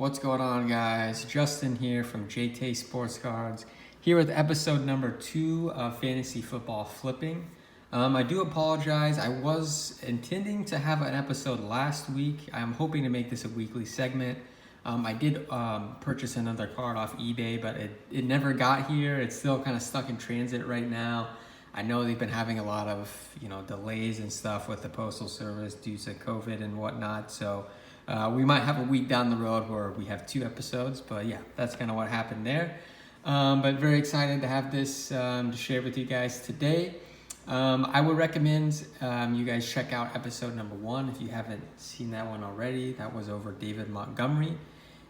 What's going on, guys? Justin here from JT Sports Cards, here with episode number 2 of Fantasy Football Flipping. I do apologize. I was intending to have an episode last week. I'm hoping to make this a weekly segment. I did purchase another card off eBay, but it never got here. It's still kind of stuck in transit right now. I know they've been having a lot of delays and stuff with the Postal Service due to COVID and whatnot. So we might have a week down the road where we have 2 episodes, but yeah, that's kind of what happened there. But very excited to have this to share with you guys today. I would recommend you guys check out episode number 1 if you haven't seen that one already. That was over David Montgomery.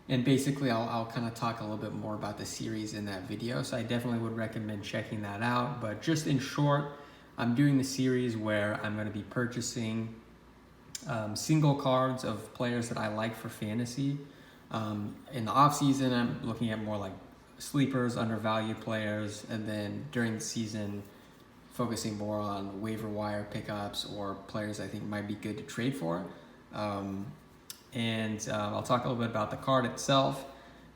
And basically, I'll kind of talk a little bit more about the series in that video. So I definitely would recommend checking that out. But just in short, I'm doing the series where I'm going to be purchasing single cards of players that I like for fantasy. In the off season, I'm looking at more like sleepers, undervalued players, and then during the season, focusing more on waiver wire pickups or players I think might be good to trade for. I'll talk a little bit about the card itself,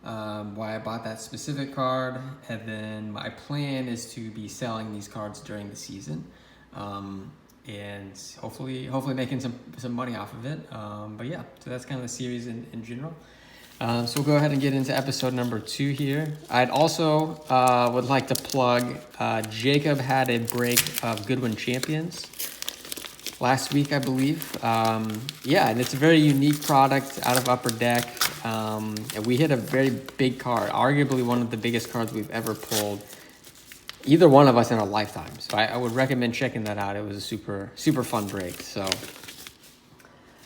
why I bought that specific card, and then my plan is to be selling these cards during the season. And hopefully making some money off of it. But yeah, so that's kind of the series in general. So we'll go ahead and get into episode number 2 here. I'd also would like to plug, Jacob had a break of Goodwin Champions last week, I believe. Yeah, and it's a very unique product out of Upper Deck. And we hit a very big card, arguably one of the biggest cards we've ever pulled, either one of us in our lifetime. So I would recommend checking that out. It was a super fun break. So,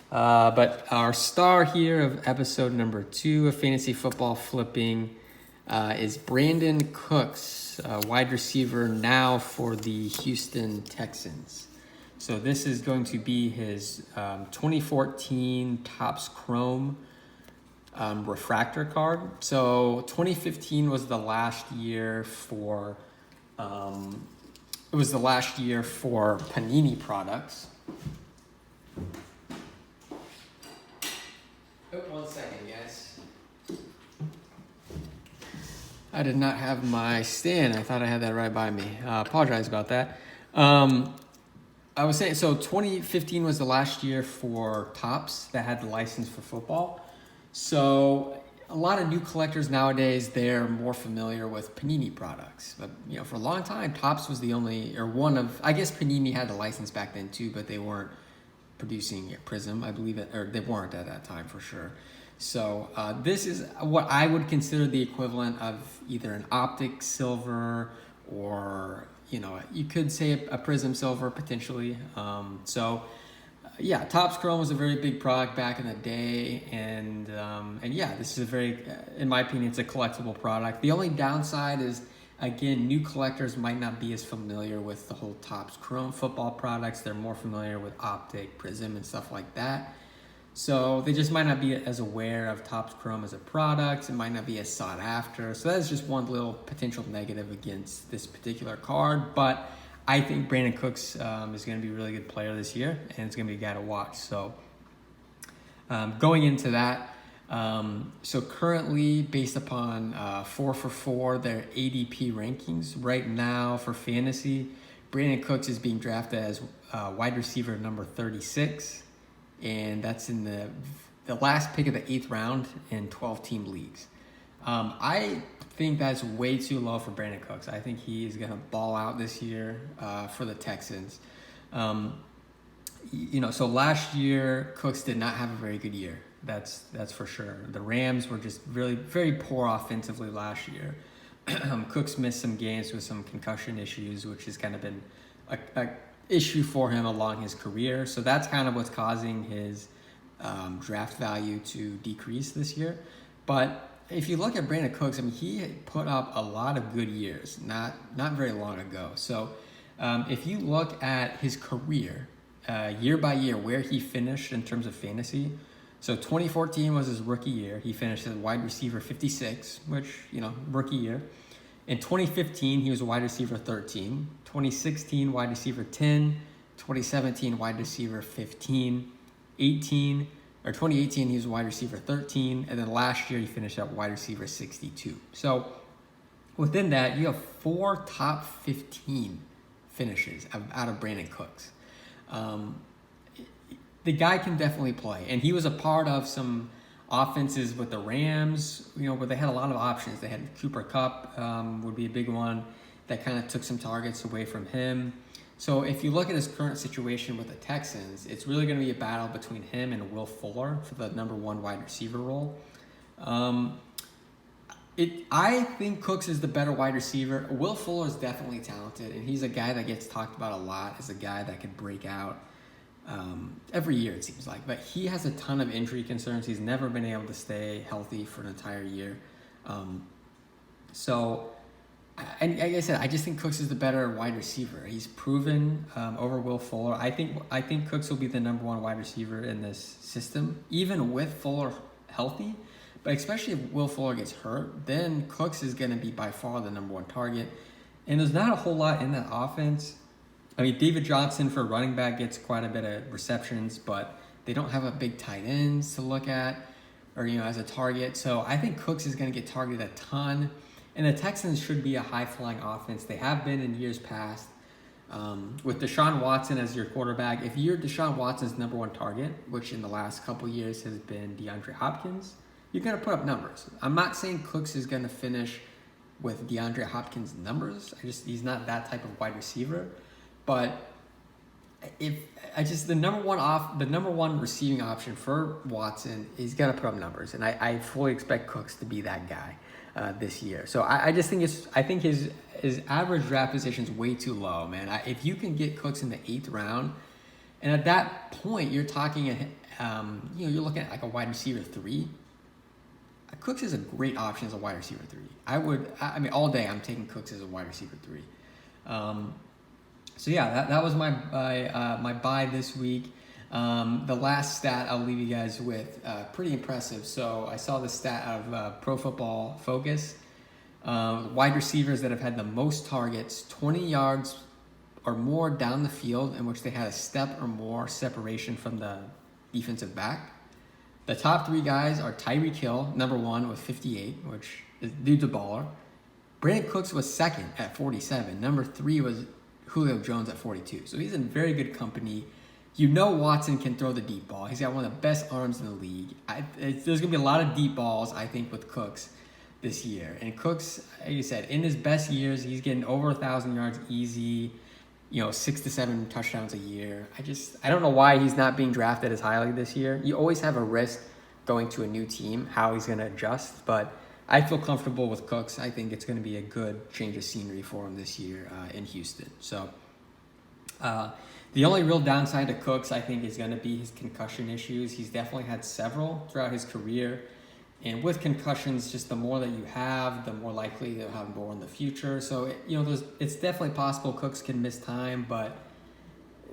but our star here of episode number 2 of Fantasy Football Flipping is Brandin Cooks, wide receiver now for the Houston Texans. So this is going to be his 2014 Topps Chrome refractor card. So 2015 was the last year for Panini products. Oh, 1 second, guys. I did not have my stand. I thought I had that right by me. Apologize about that. I was saying, so 2015 was the last year for Topps that had the license for football. So a lot of new collectors nowadays, they're more familiar with Panini products. But, for a long time, Topps was the only, or one of, I guess Panini had the license back then too, but they weren't producing Prism, I believe or they weren't at that time for sure. So this is what I would consider the equivalent of either an Optic Silver or, you could say a Prism Silver potentially. Yeah, Topps Chrome was a very big product back in the day, and yeah, this is a very, in my opinion, it's a collectible product. The only downside is, again, new collectors might not be as familiar with the whole Topps Chrome football products. They're more familiar with Optic, Prism, and stuff like that. So they just might not be as aware of Topps Chrome as a product. It might not be as sought after. So that's just one little potential negative against this particular card. But I think Brandin Cooks is going to be a really good player this year, and it's going to be a guy to watch. So going into that, so currently based upon 4for4, their ADP rankings right now for fantasy, Brandin Cooks is being drafted as wide receiver number 36, and that's in the last pick of the 8th round in 12-team leagues. I think that's way too low for Brandin Cooks. I think he is going to ball out this year for the Texans. So last year, Cooks did not have a very good year. That's for sure. The Rams were just really very poor offensively last year. Cooks missed some games with some concussion issues, which has kind of been a issue for him along his career. So that's kind of what's causing his draft value to decrease this year. But if you look at Brandin Cooks, he put up a lot of good years, not very long ago. So if you look at his career, year by year, where he finished in terms of fantasy, so 2014 was his rookie year. He finished as wide receiver 56, which, rookie year. In 2015, he was a wide receiver 13. 2016, wide receiver 10. 2017, wide receiver 15. 18, or 2018, he was wide receiver 13, and then last year he finished up wide receiver 62. So within that, you have 4 top 15 finishes out of Brandin Cooks. The guy can definitely play, and he was a part of some offenses with the Rams, where they had a lot of options. They had Cooper Kupp would be a big one that kind of took some targets away from him. So if you look at his current situation with the Texans, it's really going to be a battle between him and Will Fuller for the number 1 wide receiver role. I think Cooks is the better wide receiver. Will Fuller is definitely talented, and he's a guy that gets talked about a lot as a guy that could break out every year, it seems like. But he has a ton of injury concerns. He's never been able to stay healthy for an entire year. And like I said, I just think Cooks is the better wide receiver. He's proven over Will Fuller. I think Cooks will be the number 1 wide receiver in this system, even with Fuller healthy. But especially if Will Fuller gets hurt, then Cooks is going to be by far the number 1 target. And there's not a whole lot in that offense. I mean, David Johnson for running back gets quite a bit of receptions, but they don't have a big tight ends to look at or, as a target. So I think Cooks is going to get targeted a ton. And the Texans should be a high-flying offense. They have been in years past. With Deshaun Watson as your quarterback, if you're Deshaun Watson's number 1 target, which in the last couple years has been DeAndre Hopkins, you're going to put up numbers. I'm not saying Cooks is going to finish with DeAndre Hopkins' numbers. He's not that type of wide receiver. But the number one receiving option for Watson, he's going to put up numbers, and I fully expect Cooks to be that guy this year. So I think his average draft position is way too low, man. If you can get Cooks in the 8th round, and at that point you're talking, you're looking at like a wide receiver 3. Cooks is a great option as a wide receiver 3. I mean, all day I'm taking Cooks as a wide receiver 3. So yeah, that was my buy this week. The last stat I'll leave you guys with, pretty impressive. So I saw the stat out of Pro Football Focus. Wide receivers that have had the most targets, 20 yards or more down the field, in which they had a step or more separation from the defensive back. The top 3 guys are Tyreek Hill, number 1 with 58, which is dude's a baller. Brandin Cooks was 2nd at 47. Number 3 was Julio Jones at 42. So he's in very good company. Watson can throw the deep ball. He's got one of the best arms in the league. There's going to be a lot of deep balls, I think, with Cooks this year. And Cooks, like you said, in his best years, he's getting over 1,000 yards easy, 6 to 7 touchdowns a year. I don't know why he's not being drafted as highly this year. You always have a risk going to a new team, how he's going to adjust. But I feel comfortable with Cooks. I think it's going to be a good change of scenery for him this year in Houston. So the only real downside to Cooks, I think, is going to be his concussion issues. He's definitely had several throughout his career. And with concussions, just the more that you have, the more likely you'll have more in the future. So, it's definitely possible Cooks can miss time, but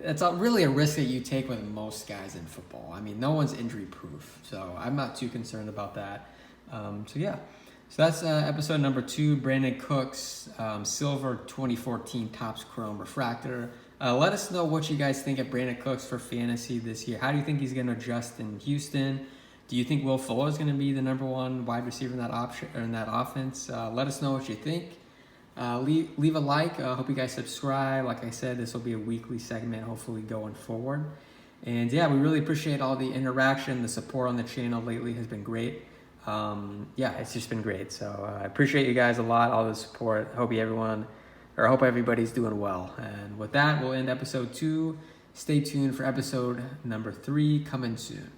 it's really a risk that you take with most guys in football. I mean, no one's injury proof. So I'm not too concerned about that. So that's episode number 2, Brandin Cooks, Silver 2014 Topps Chrome Refractor. Let us know what you guys think of Brandin Cooks for fantasy this year. How do you think he's going to adjust in Houston? Do you think Will Fuller is going to be the number 1 wide receiver in that option or in that offense? Let us know what you think. Leave a like. Hope you guys subscribe. Like I said, this will be a weekly segment, hopefully going forward. And yeah, we really appreciate all the interaction. The support on the channel lately has been great. It's just been great. So I appreciate you guys a lot, all the support. Hope everybody's doing well. And with that, we'll end episode 2. Stay tuned for episode number 3 coming soon.